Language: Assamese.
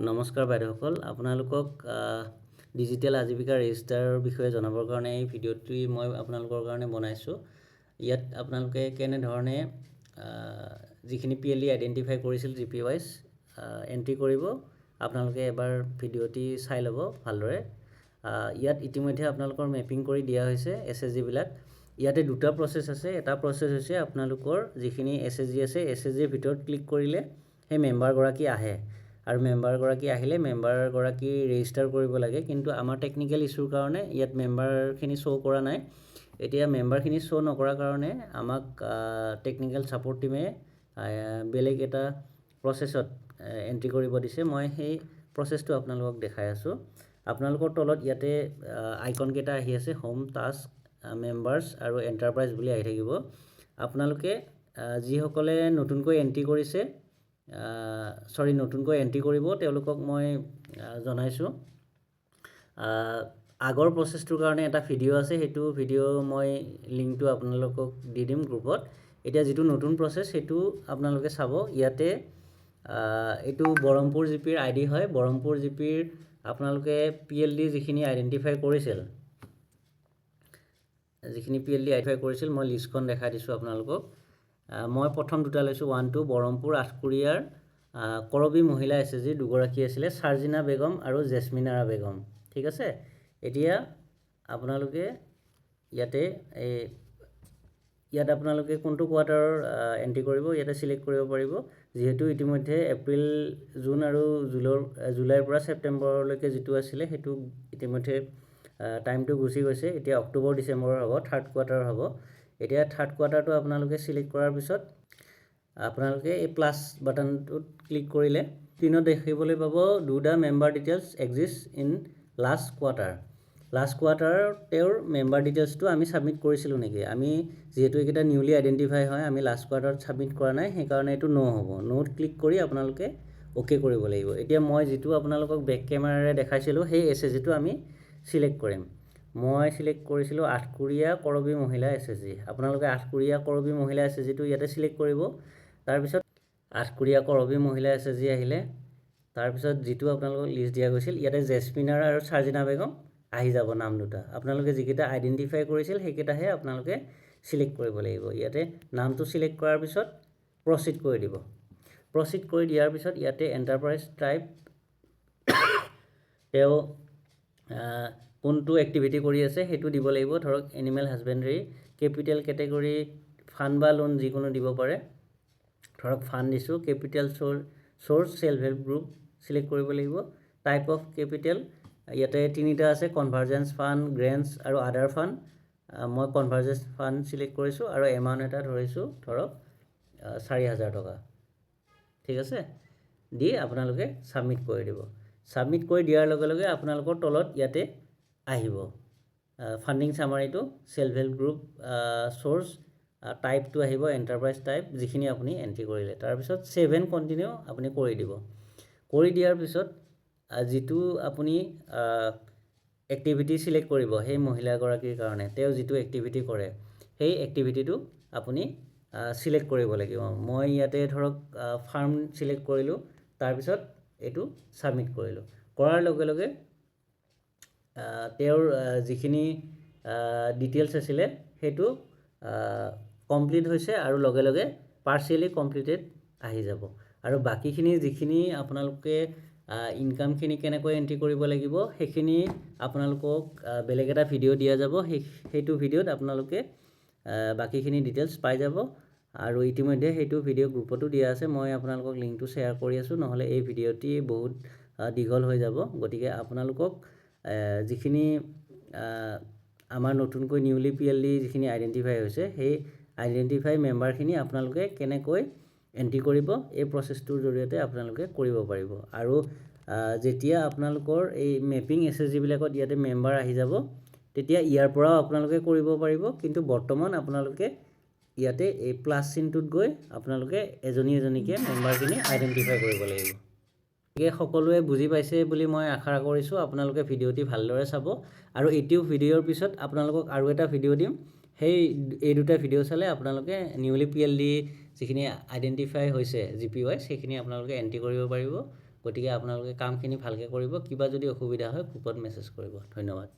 নমস্কাৰ বাইদেউসকল, আপোনালোকক ডিজিটেল আজীৱিকা ৰেজিষ্টাৰৰ বিষয়ে জনাবৰ কাৰণে এই ভিডিঅ'টি মই আপোনালোকৰ কাৰণে বনাইছোঁ। ইয়াত আপোনালোকে কেনেধৰণে যিখিনি PLD আইডেণ্টিফাই কৰিছিল GPWise এণ্ট্ৰি কৰিব, আপোনালোকে এবাৰ ভিডিঅ'টি চাই ল'ব ভালদৰে। ইয়াত ইতিমধ্যে আপোনালোকৰ মেপিং কৰি দিয়া হৈছে SSG বিলাক। ইয়াতে দুটা প্ৰচেছ আছে। এটা প্ৰচেছ হৈছে আপোনালোকৰ যিখিনি SSG আছে, SSGৰ ভিতৰত ক্লিক কৰিলে সেই মেম্বাৰগৰাকী আহে আৰু মেম্বাৰগৰাকী আহিলে মেম্বাৰগৰাকী ৰেজিষ্টাৰ কৰিব লাগে, কিন্তু আমাৰ টেকনিকেল ইছ্যুৰ কাৰণে ইয়াত মেম্বাৰখিনি শ্ব' কৰা নাই। এতিয়া মেম্বাৰখিনি শ্ব' নকৰাৰ কাৰণে আমাক টেকনিকেল ছাপোৰ্ট টিমে বেলেগ এটা প্ৰচেছত এণ্ট্ৰি কৰিব দিছে। মই সেই প্ৰচেছটো আপোনালোকক দেখাই আছোঁ। আপোনালোকৰ তলত ইয়াতে আইকনকেইটা আহি আছে, হোম, টাস্ক, মেম্বাৰ্ছ আৰু এণ্টাৰপ্ৰাইজ বুলি আহি থাকিব। আপোনালোকে যিসকলে নতুনকৈ এণ্ট্ৰি কৰিছে নতুনকৈ এণ্ট্ৰি কৰিব তেওঁলোকক মই জনাইছোঁ। আগৰ প্ৰচেছটোৰ কাৰণে এটা ভিডিঅ' আছে, সেইটো ভিডিঅ' মই লিংকটো আপোনালোকক দি দিম গ্ৰুপত। এতিয়া যিটো নতুন প্ৰচেছ সেইটো আপোনালোকে চাব। ইয়াতে এইটো বৰহমপুৰ জিপিৰ ID হয়। বৰহমপুৰ জিপিৰ আপোনালোকে PLD যিখিনি আইডেণ্টিফাই কৰিছিল, মই লিষ্টখন দেখাই দিছোঁ আপোনালোকক। মই প্ৰথম দুটা লৈছোঁ, 1, 2 বৰহমপুৰ আঠকুৰিয়াৰ কৰবী মহিলা SSG দুগৰাকী আছিলে, চাৰ্জিনা বেগম আৰু জেছমিনাৰা বেগম। ঠিক আছে। এতিয়া আপোনালোকে ইয়াত আপোনালোকে কোনটো কোৱাৰ্টাৰৰ এণ্ট্ৰি কৰিব ইয়াতে চিলেক্ট কৰিব পাৰিব। যিহেতু ইতিমধ্যে এপ্ৰিল, জুন আৰু জুলাইৰ পৰা ছেপ্টেম্বৰলৈকে যিটো আছিলে সেইটো ইতিমধ্যে টাইমটো গুচি গৈছে। এতিয়া অক্টোবৰ, ডিচেম্বৰৰ হ'ব, থাৰ্ড কোৱাৰ্টাৰ হ'ব। এতিয়া থাৰ্ড কোৱাৰ্টাৰটো আপোনালোকে চিলেক্ট কৰাৰ পিছত আপোনালোকে এই প্লাছ বাটনটোত ক্লিক কৰিলে স্ক্ৰীনত দেখিবলৈ পাব do the member details exist in last quarter. Last কোৱাৰ্টাৰৰ তেওঁৰ মেম্বাৰ ডিটেইলছটো আমি ছাবমিট কৰিছিলোঁ নেকি? আমি যিহেতু এইকেইটা নিউলি আইডেণ্টিফাই হয়, আমি লাষ্ট কোৱাৰ্টাৰত ছাবমিট কৰা নাই, সেইকাৰণে এইটো ন' হ'ব। ন'ত ক্লিক কৰি আপোনালোকে অ'কে কৰিব লাগিব। এতিয়া মই যিটো আপোনালোকক বেক কেমেৰাৰে দেখাইছিলোঁ সেই SSGটো আমি চিলেক্ট কৰিম। মই চিলেক্ট কৰিছিলোঁ আঠকুৰিয়া কৰবী মহিলা SSG। আপোনালোকে আঠকুৰিয়া কৰবী মহিলা SSGটো ইয়াতে চিলেক্ট কৰিব। তাৰপিছত আঠকুৰিয়া কৰবী মহিলা SSG আহিলে, তাৰপিছত যিটো আপোনালোকক লিষ্ট দিয়া গৈছিল ইয়াতে জেছমিনাৰ আৰু চাৰ্জিনা বেগম আহি যাব নাম দুটা। আপোনালোকে যিকেইটা আইডেণ্টিফাই কৰিছিল সেইকেইটাহে আপোনালোকে চিলেক্ট কৰিব লাগিব। ইয়াতে নামটো চিলেক্ট কৰাৰ পিছত প্ৰচিড কৰি দিব। প্ৰচিড কৰি দিয়াৰ পিছত ইয়াতে এণ্টাৰপ্ৰাইজ টাইপ তেওঁ কোনটো এক্টিভিটি কৰি আছে সেইটো দিব লাগিব। ধৰক এনিমেল হাজবেণ্ডাৰী, কেপিটেল কেটেগৰী, ফাণ্ড বা লোন যিকোনো দিব পাৰে। ধৰক ফাণ্ড দিছোঁ, capital source self help group select কৰিব লাগিব। টাইপ অফ কেপিটেল ইয়াতে তিনিটা আছে, কনভাৰ্জেঞ্চ ফাণ্ড, গ্ৰেণ্টছ আৰু আদাৰ ফাণ্ড। মই কনভাৰ্জেঞ্চ ফাণ্ড চিলেক্ট কৰিছোঁ আৰু এমাউণ্ট এটা ধৰিছোঁ ধৰক 4,000 টকা। ঠিক আছে, দি আপোনালোকে ছাবমিট কৰি দিব। ছাবমিট কৰি দিয়াৰ লগে লগে আপোনালোকৰ তলত ইয়াতে আহিব ফাণ্ডিং চামাৰীটো, চেল্ফ হেল্প গ্ৰুপ চ'ৰ্চ, টাইপটো আহিব এণ্টাৰপ্ৰাইজ টাইপ, যিখিনি আপুনি এণ্ট্ৰি কৰিলে। তাৰপিছত ছেভ এণ্ড কণ্টিনিউ আপুনি কৰি দিব। কৰি দিয়াৰ পিছত যিটো আপুনি এক্টিভিটি চিলেক্ট কৰিব সেই মহিলাগৰাকীৰ কাৰণে, তেওঁ যিটো এক্টিভিটি কৰে সেই এক্টিভিটিটো আপুনি চিলেক্ট কৰিব লাগিব। মই ইয়াতে ধৰক ফাৰ্ম চিলেক্ট কৰিলোঁ, তাৰপিছত এইটো ছাবমিট কৰিলোঁ। কৰাৰ লগে লগে তেওঁৰ যিখিনি ডিটেইলছ আছিলে সেইটো কমপ্লিট হৈছে আৰু লগে লগে পাৰ্চিয়েলি কমপ্লিটেড আহি যাব। আৰু বাকীখিনি যিখিনি আপোনালোকে ইনকামখিনি কেনেকৈ এণ্ট্ৰি কৰিব লাগিব সেইখিনি আপোনালোকক বেলেগ এটা ভিডিঅ' দিয়া যাব। সেইটো ভিডিঅ'ত আপোনালোকে বাকীখিনি ডিটেইলছ পাই যাব। আৰু ইতিমধ্যে সেইটো ভিডিঅ' গ্ৰুপতো দিয়া আছে। মই আপোনালোকক লিংকটো শ্বেয়াৰ কৰি আছোঁ, নহ'লে এই ভিডিঅ'টি বহুত দীঘল হৈ যাব। গতিকে আপোনালোকক যিখিনি আমাৰ নতুনকৈ নিউলি PLD যিখিনি আইডেণ্টিফাই হৈছে সেই আইডেণ্টিফাই মেম্বাৰখিনি আপোনালোকে কেনেকৈ এণ্ট্ৰি কৰিব এই প্ৰচেছটোৰ জৰিয়তে আপোনালোকে কৰিব পাৰিব। আৰু যেতিয়া আপোনালোকৰ এই মেপিং SSG বিলাকত ইয়াতে মেম্বাৰ আহি যাব তেতিয়া ইয়াৰ পৰাও আপোনালোকে কৰিব পাৰিব। কিন্তু বৰ্তমান আপোনালোকে ইয়াতে এই প্লাছ চিনটোত গৈ আপোনালোকে এজনী এজনীকৈ মেম্বাৰখিনি আইডেণ্টিফাই কৰিব লাগিব। গতিকে সকলোৱে বুজি পাইছে বুলি মই আশা কৰিছোঁ। আপোনালোকে ভিডিঅ'টি ভালদৰে চাব। আৰু এইটো ভিডিঅ'ৰ পিছত আপোনালোকক আৰু এটা ভিডিঅ' দিম, এই দুটা ভিডিঅ' চালে আপোনালোকে নিউলি PLD যিখিনি আইডেণ্টিফাই হৈছে GPWise সেইখিনি আপোনালোকে এণ্ট্ৰি কৰিব পাৰিব। গতিকে আপোনালোকে কামখিনি ভালকৈ কৰিব কিবা যদি অসুবিধা হয় গ্ৰুপত মেছেজ কৰিব ধন্যবাদ